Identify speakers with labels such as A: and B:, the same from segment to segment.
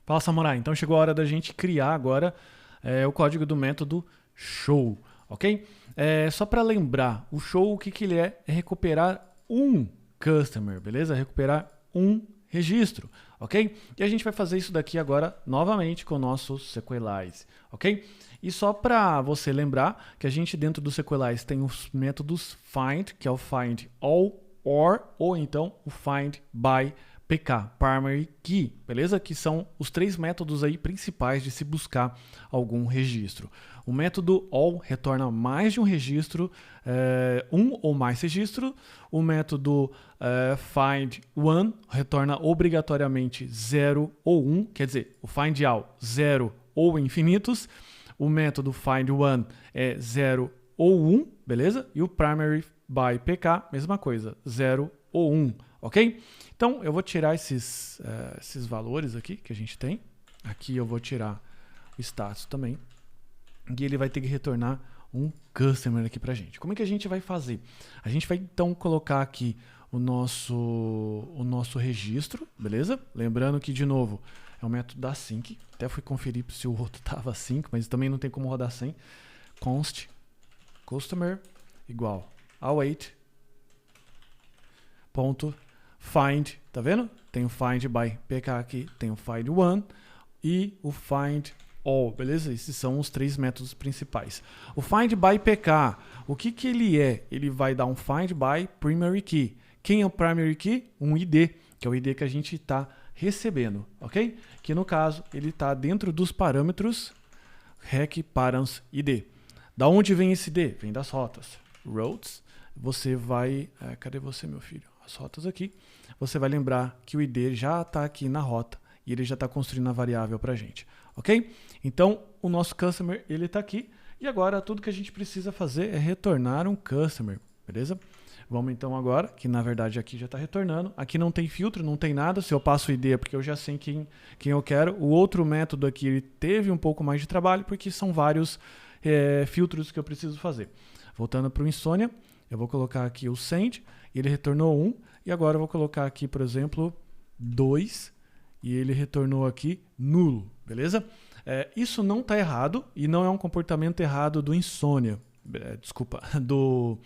A: Fala, Samurai. Então chegou a hora da gente criar agora o código do método show, ok? Só para lembrar, o show o que ele é? É recuperar um customer, beleza? Recuperar um registro, ok? E a gente vai fazer isso daqui agora novamente com o nosso Sequelize, ok? E só para você lembrar que a gente dentro do Sequelize tem os métodos find, que é o find all, or, ou então o find by PK, Primary Key, beleza? Que são os três métodos aí principais de se buscar algum registro. O método all retorna mais de um registro, um ou mais registros. O método find one retorna obrigatoriamente 0 ou 1, quer dizer, o find all 0 ou infinitos. O método find one é 0 ou 1, beleza? E o primary by PK, mesma coisa, 0 ou 1, ok? Então, eu vou tirar esses valores aqui que a gente tem. Aqui eu vou tirar o status também. E ele vai ter que retornar um customer aqui pra gente. Como é que a gente vai fazer? A gente vai então colocar aqui o nosso registro, beleza? Lembrando que, de novo, é o método da sync. Até fui conferir se o outro estava sync, mas também não tem como rodar sem. Const customer igual await ponto find, tá vendo? Tem o find by PK aqui, tem o find one e o find all, beleza? Esses são os três métodos principais. O find by PK, o que ele é? Ele vai dar um find by primary key. Quem é o primary key? Um ID, que é o ID que a gente está recebendo, ok? Que no caso, ele está dentro dos parâmetros rec params ID. Da onde vem esse ID? Vem das rotas. Routes, você vai... cadê você, meu filho? As rotas aqui. Você vai lembrar que o ID já está aqui na rota e ele já está construindo a variável para a gente, ok? Então, o nosso customer, ele está aqui e agora tudo que a gente precisa fazer é retornar um customer, beleza? Vamos então agora, que na verdade aqui já está retornando. Aqui não tem filtro, não tem nada. Se eu passo o ID é porque eu já sei quem eu quero. O outro método aqui ele teve um pouco mais de trabalho porque são vários filtros que eu preciso fazer. Voltando para o Insônia, eu vou colocar aqui o send, ele retornou 1. E agora eu vou colocar aqui, por exemplo, 2. E ele retornou aqui nulo, beleza? Isso não está errado e não é um comportamento errado do Insônia. Desculpa, do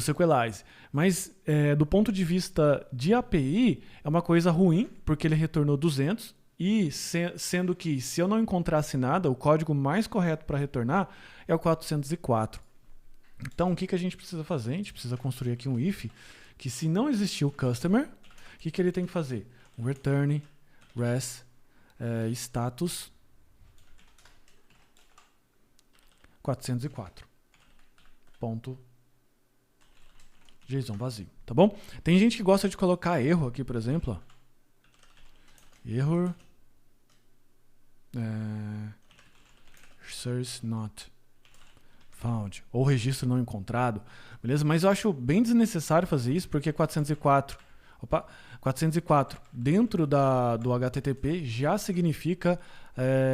A: Sequelize. Mas do ponto de vista de API, é uma coisa ruim, porque ele retornou 200. E sendo que se eu não encontrasse nada, o código mais correto para retornar é o 404. Então, o que a gente precisa fazer? A gente precisa construir aqui um if, que se não existir o customer, o que ele tem que fazer? Um return res status 404. Ponto JSON vazio, tá bom? Tem gente que gosta de colocar erro aqui, por exemplo. Ó. Error source not found, ou registro não encontrado, beleza? Mas eu acho bem desnecessário fazer isso, porque 404 dentro do HTTP já significa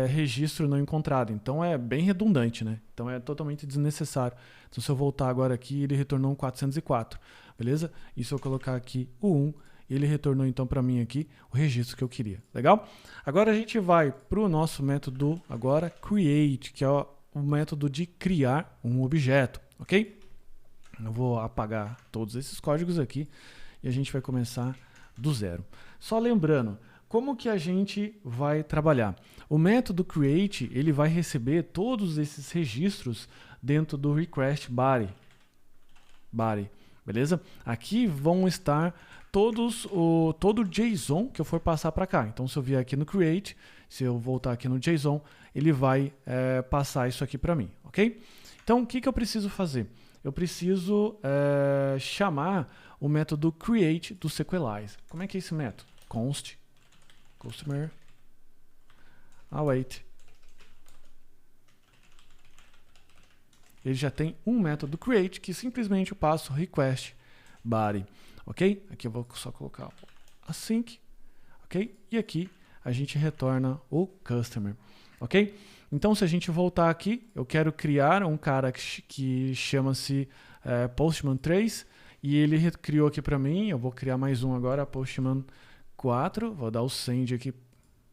A: registro não encontrado, então é bem redundante, né? Então é totalmente desnecessário. Então se eu voltar agora aqui, ele retornou um 404, beleza? E se eu colocar aqui o 1, ele retornou então para mim aqui o registro que eu queria, legal? Agora a gente vai para o nosso método agora create, que é o método de criar um objeto, ok? Eu vou apagar todos esses códigos aqui e a gente vai começar do zero. Só lembrando, como que a gente vai trabalhar? O método create, ele vai receber todos esses registros dentro do request body, beleza? Aqui vão estar todo o JSON que eu for passar para cá. Então, se eu vier aqui no create, se eu voltar aqui no JSON, ele vai passar isso aqui para mim, ok? Então, o que eu preciso fazer? Eu preciso chamar o método create do Sequelize. Como é que é esse método? Const customer await. Ele já tem um método create que simplesmente eu passo request body, ok? Aqui eu vou só colocar async, ok? E aqui a gente retorna o customer, ok? Então, se a gente voltar aqui, eu quero criar um cara que chama-se Postman 3 e ele criou aqui para mim. Eu vou criar mais um agora, Postman 4. Vou dar o send aqui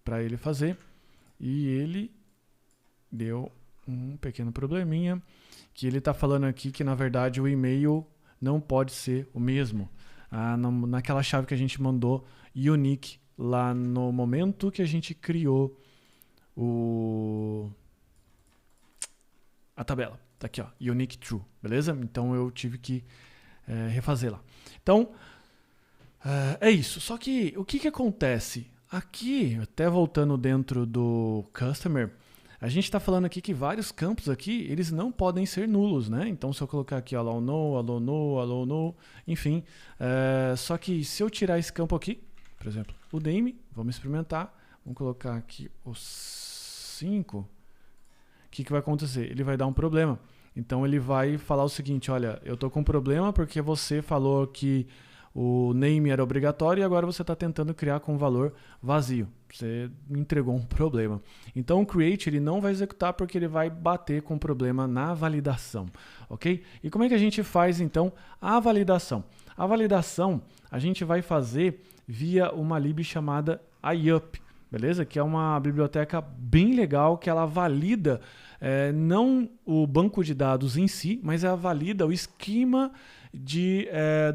A: para ele fazer e ele deu um pequeno probleminha, que ele está falando aqui que na verdade o e-mail não pode ser o mesmo. Naquela chave que a gente mandou unique lá no momento que a gente criou a tabela. Tá aqui, ó, unique true, beleza? Então eu tive que refazer lá. Então, é isso. Só que o que acontece? Aqui, até voltando dentro do customer, a gente está falando aqui que vários campos aqui, eles não podem ser nulos, né? Então, se eu colocar aqui allow no, enfim. Só que se eu tirar esse campo aqui, por exemplo, o name, vamos experimentar. Vamos colocar aqui os 5. O que vai acontecer? Ele vai dar um problema. Então, ele vai falar o seguinte, olha, eu estou com um problema porque você falou que o name era obrigatório e agora você está tentando criar com um valor vazio. Você me entregou um problema. Então o create ele não vai executar porque ele vai bater com o problema na validação, ok? E como é que a gente faz então a validação? A validação a gente vai fazer via uma lib chamada IUP, beleza? Que é uma biblioteca bem legal que ela valida não o banco de dados em si, mas ela valida o esquema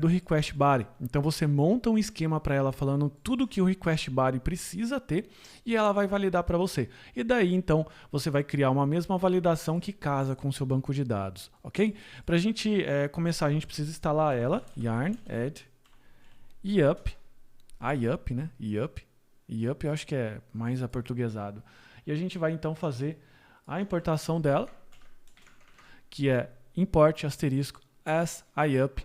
A: do request body. Então você monta um esquema para ela falando tudo que o request body precisa ter e ela vai validar para você. E daí então você vai criar uma mesma validação que casa com o seu banco de dados, ok? Para a gente começar, a gente precisa instalar ela, yarn add IUP, né? IUP eu acho que é mais aportuguesado. E a gente vai então fazer a importação dela, que é import asterisco as IUP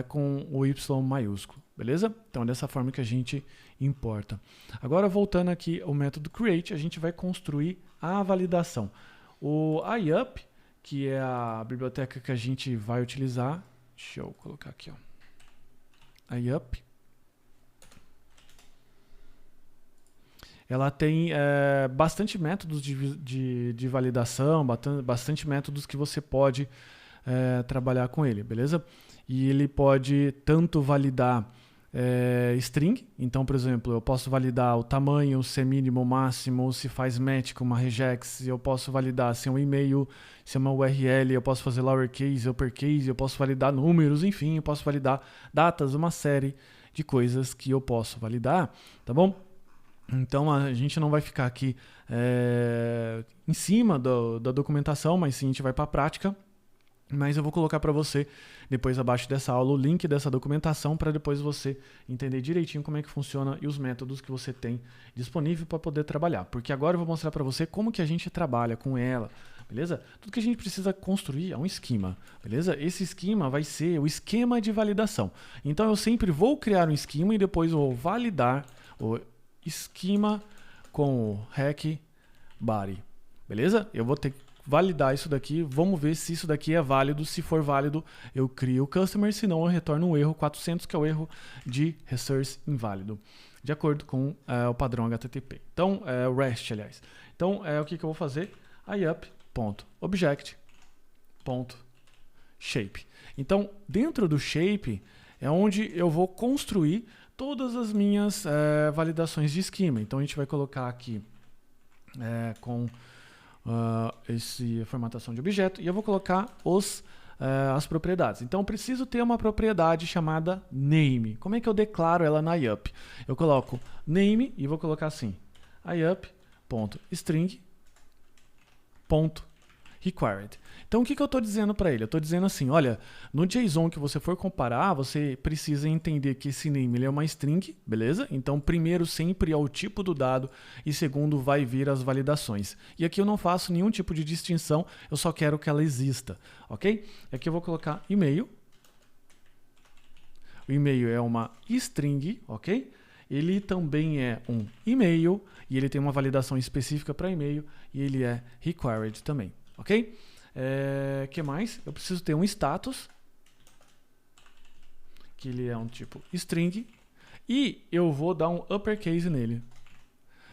A: com o Y maiúsculo, beleza? Então é dessa forma que a gente importa. Agora voltando aqui ao método create, a gente vai construir a validação. O IUP, que é a biblioteca que a gente vai utilizar, deixa eu colocar aqui, ó. IUP. Ela tem bastante métodos de validação, bastante métodos que você pode trabalhar com ele, beleza? E ele pode tanto validar string, então, por exemplo, eu posso validar o tamanho, se é mínimo, máximo, se faz match com uma regex, eu posso validar se é um e-mail, se é uma URL, eu posso fazer lowercase, uppercase, eu posso validar números, enfim, eu posso validar datas, uma série de coisas que eu posso validar, tá bom? Então a gente não vai ficar aqui em cima da documentação, mas sim a gente vai para a prática. Mas eu vou colocar para você, depois abaixo dessa aula, o link dessa documentação para depois você entender direitinho como é que funciona e os métodos que você tem disponível para poder trabalhar. Porque agora eu vou mostrar para você como que a gente trabalha com ela, beleza? Tudo que a gente precisa construir é um esquema, beleza? Esse esquema vai ser o esquema de validação. Então eu sempre vou criar um esquema e depois vou validar o esquema com o hack body, beleza? Eu vou ter que validar isso daqui, vamos ver se isso daqui é válido. Se for válido, eu crio o customer, senão eu retorno um erro 400, que é o erro de resource inválido, de acordo com o padrão HTTP. Então, o REST, aliás. Então, o que eu vou fazer? IUP.object.shape. Então, dentro do shape é onde eu vou construir todas as minhas validações de esquema. Então a gente vai colocar aqui com essa formatação de objeto e eu vou colocar as propriedades. Então eu preciso ter uma propriedade chamada name. Como é que eu declaro ela na IUP? Eu coloco name e vou colocar assim, IUP.string.required. Então o que eu estou dizendo para ele? Eu estou dizendo assim, olha, no JSON que você for comparar, você precisa entender que esse name ele é uma string, beleza? Então primeiro sempre é o tipo do dado e segundo vai vir as validações. E aqui eu não faço nenhum tipo de distinção, eu só quero que ela exista, ok? E aqui eu vou colocar e-mail. O e-mail é uma string, ok? Ele também é um e-mail e ele tem uma validação específica para e-mail e ele é required também, ok? Que mais? Eu preciso ter um status, que ele é um tipo string, e eu vou dar um uppercase nele.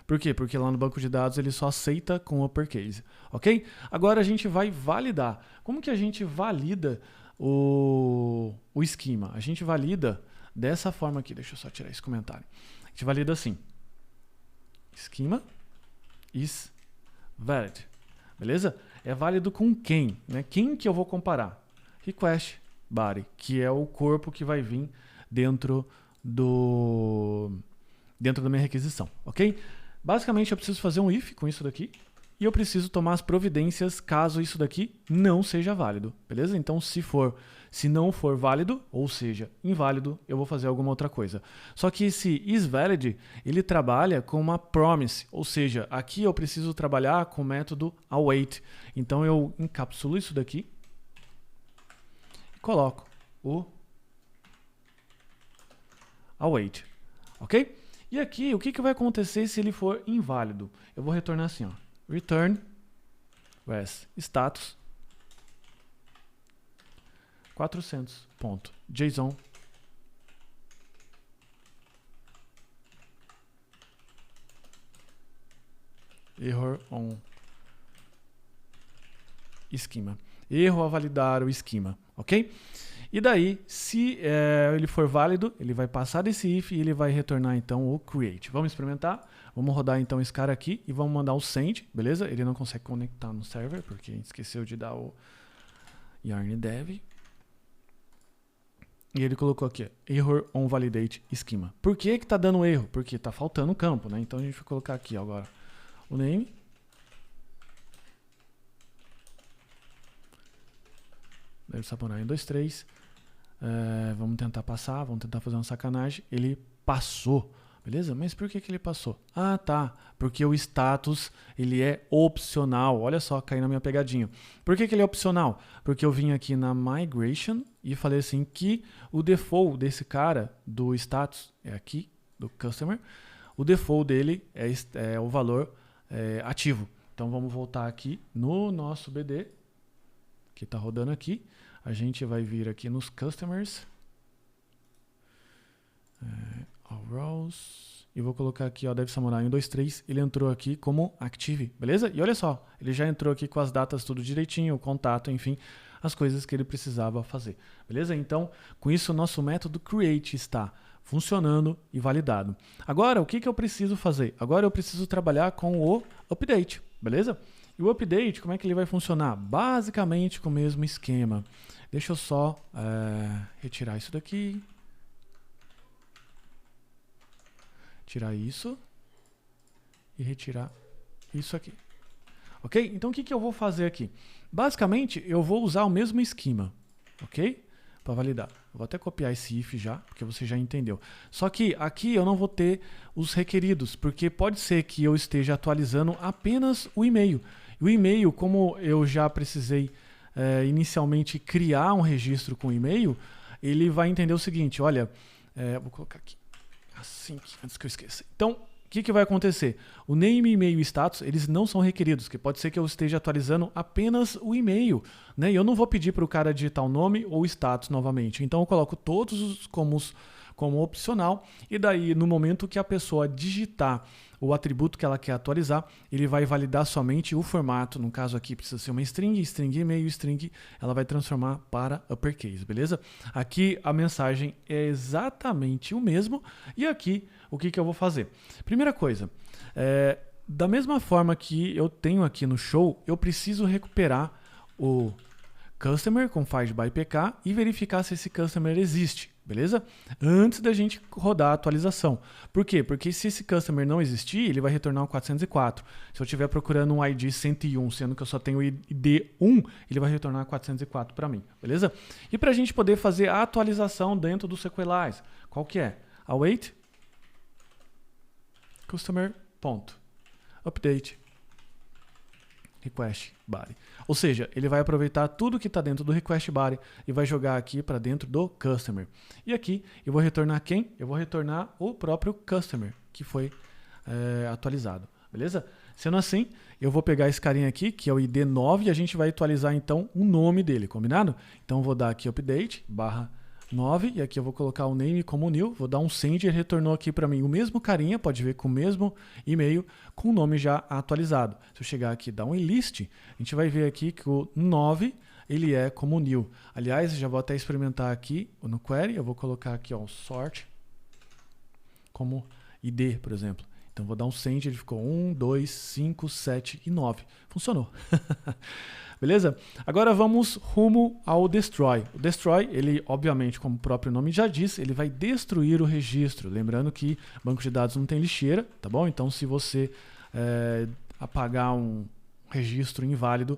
A: Por quê? Porque lá no banco de dados ele só aceita com uppercase, ok? Agora a gente vai validar. Como que a gente valida o esquema? A gente valida dessa forma aqui. Deixa eu só tirar esse comentário. A gente valida assim. schema is valid. Beleza? É válido com quem? Né? Quem que eu vou comparar? Request body, que é o corpo que vai vir dentro da minha requisição, ok? Basicamente eu preciso fazer um if com isso daqui e eu preciso tomar as providências caso isso daqui não seja válido, beleza? Então se não for válido, ou seja, inválido, eu vou fazer alguma outra coisa. Só que esse isValid, ele trabalha com uma promise, ou seja, aqui eu preciso trabalhar com o método await. Então eu encapsulo isso daqui e coloco o await, ok? E aqui, o que vai acontecer se ele for inválido? Eu vou retornar assim, ó, return res status 400.json error on schema. Erro a validar o esquema, ok? E daí, se ele for válido, ele vai passar desse if e ele vai retornar então o create. Vamos experimentar? Vamos rodar então esse cara aqui e vamos mandar o send, beleza? Ele não consegue conectar no server porque a gente esqueceu de dar o yarn dev. E ele colocou aqui, error on validate schema. Por que que tá dando erro? Porque tá faltando campo, né? Então a gente vai colocar aqui agora o name. Deve saborar em 2, 3. Vamos tentar passar, vamos tentar fazer uma sacanagem. Ele passou, beleza? Mas por que que ele passou? Ah, tá. Porque o status, ele é opcional. Olha só, caiu na minha pegadinha. Por que que ele é opcional? Porque eu vim aqui na migration e falei assim que o default desse cara, do status, é aqui, do customer. O default dele é o valor ativo. Então vamos voltar aqui no nosso BD, que está rodando aqui. A gente vai vir aqui nos customers, all rows, e vou colocar aqui, ó, deve samurai 1, 2, 3, ele entrou aqui como active, beleza? E olha só, ele já entrou aqui com as datas tudo direitinho, o contato, enfim, as coisas que ele precisava fazer, beleza? Então, com isso, o nosso método create está funcionando e validado. Agora, o que que eu preciso fazer? Agora eu preciso trabalhar com o update, beleza? E o update, como é que ele vai funcionar? Basicamente com o mesmo esquema. Deixa eu só retirar isso daqui. Tirar isso. E retirar isso aqui. Ok? Então o que que eu vou fazer aqui? Basicamente, eu vou usar o mesmo esquema. Ok? Para validar. Eu vou até copiar esse if já, porque você já entendeu. Só que aqui eu não vou ter os requeridos, porque pode ser que eu esteja atualizando apenas o e-mail. O e-mail, como eu já precisei inicialmente criar um registro com e-mail, ele vai entender o seguinte, olha, vou colocar aqui, assim, antes que eu esqueça. Então, o que vai acontecer? O name, e-mail e status, eles não são requeridos, que pode ser que eu esteja atualizando apenas o e-mail, né? E eu não vou pedir para o cara digitar o nome ou o status novamente. Então, eu coloco todos os como opcional, e daí, no momento que a pessoa digitar o atributo que ela quer atualizar, ele vai validar somente o formato. No caso aqui precisa ser uma string, string e-mail, string, ela vai transformar para uppercase, beleza? Aqui a mensagem é exatamente o mesmo, e aqui o que eu vou fazer? Primeira coisa, da mesma forma que eu tenho aqui no show, eu preciso recuperar o customer com find by pk e verificar se esse customer existe, beleza? Antes da gente rodar a atualização. Por quê? Porque se esse customer não existir, ele vai retornar um 404. Se eu estiver procurando um ID 101, sendo que eu só tenho ID 1, ele vai retornar 404 para mim, beleza? E para a gente poder fazer a atualização dentro do SQLize, qual que é? Await customer.update request body. Ou seja, ele vai aproveitar tudo que está dentro do request body e vai jogar aqui para dentro do customer. E aqui eu vou retornar quem? Eu vou retornar o próprio customer que foi atualizado. Beleza? Sendo assim, eu vou pegar esse carinha aqui, que é o ID 9, e a gente vai atualizar então o nome dele, combinado? Então eu vou dar aqui update /9 e aqui eu vou colocar o name como new, vou dar um send e ele retornou aqui para mim o mesmo carinha, pode ver com o mesmo e-mail, com o nome já atualizado. Se eu chegar aqui e dar um list, a gente vai ver aqui que o 9 ele é como new. Aliás, eu já vou até experimentar aqui no query, eu vou colocar aqui ó, sort como ID, por exemplo. Então vou dar um send, ele ficou 1, 2, 5, 7 e 9. Funcionou. Beleza? Agora vamos rumo ao destroy. O destroy, ele obviamente, como o próprio nome já diz, ele vai destruir o registro. Lembrando que banco de dados não tem lixeira, tá bom? Então se você apagar um registro inválido,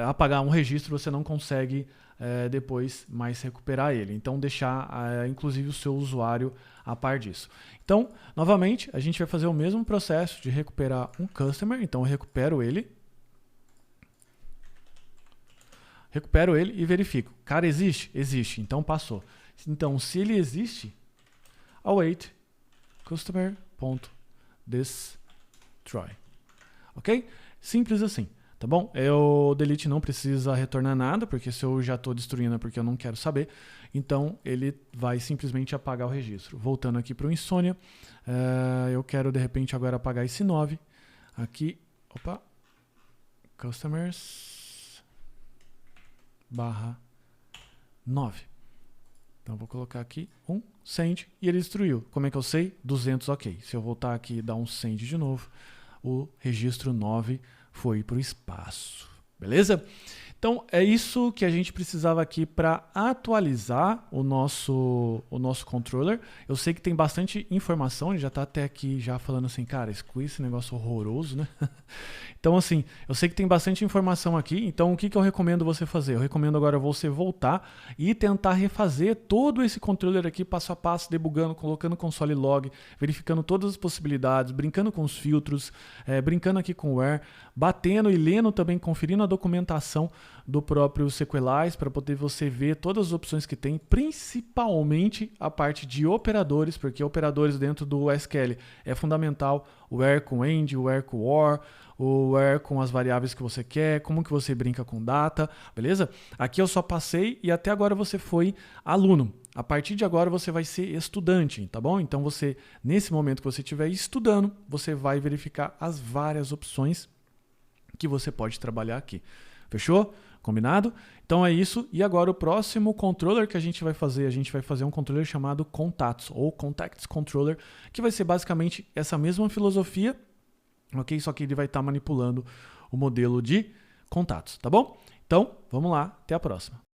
A: apagar um registro, você não consegue depois mais recuperar ele. Então deixar inclusive o seu usuário a par disso. Então, novamente, a gente vai fazer o mesmo processo de recuperar um customer. Então eu recupero ele e verifico. Cara, existe? Existe. Então passou. Então, se ele existe, await customer.destroy. Ok? Simples assim. Tá bom? O delete não precisa retornar nada, porque se eu já estou destruindo é porque eu não quero saber. Então, ele vai simplesmente apagar o registro. Voltando aqui para o Insomnia, eu quero de repente agora apagar esse 9. Aqui, opa, customers /9. Então vou colocar aqui um send e ele destruiu. Como é que eu sei? 200, ok. Se eu voltar aqui e dar um send de novo, o registro 9 foi para o espaço. Beleza? Então é isso que a gente precisava aqui para atualizar o nosso controller. Eu sei que tem bastante informação, ele já está até aqui já falando assim, cara, esse negócio horroroso, né? Então assim, eu sei que tem bastante informação aqui, então o que eu recomendo você fazer? Eu recomendo agora você voltar e tentar refazer todo esse controller aqui passo a passo, debugando, colocando console log, verificando todas as possibilidades, brincando com os filtros, brincando aqui com o where, batendo e lendo também, conferindo a documentação do próprio Sequelize para poder você ver todas as opções que tem, principalmente a parte de operadores, porque operadores dentro do SQL é fundamental, o where com end, o where com or, o where com as variáveis que você quer, como que você brinca com data, beleza? Aqui eu só passei e até agora você foi aluno. A partir de agora você vai ser estudante, tá bom? Então você, nesse momento que você estiver estudando, você vai verificar as várias opções que você pode trabalhar aqui. Fechou? Combinado? Então é isso. E agora o próximo controller que a gente vai fazer um controller chamado Contatos, ou Contacts Controller, que vai ser basicamente essa mesma filosofia, ok? Só que ele vai estar manipulando o modelo de contatos, tá bom? Então, vamos lá. Até a próxima.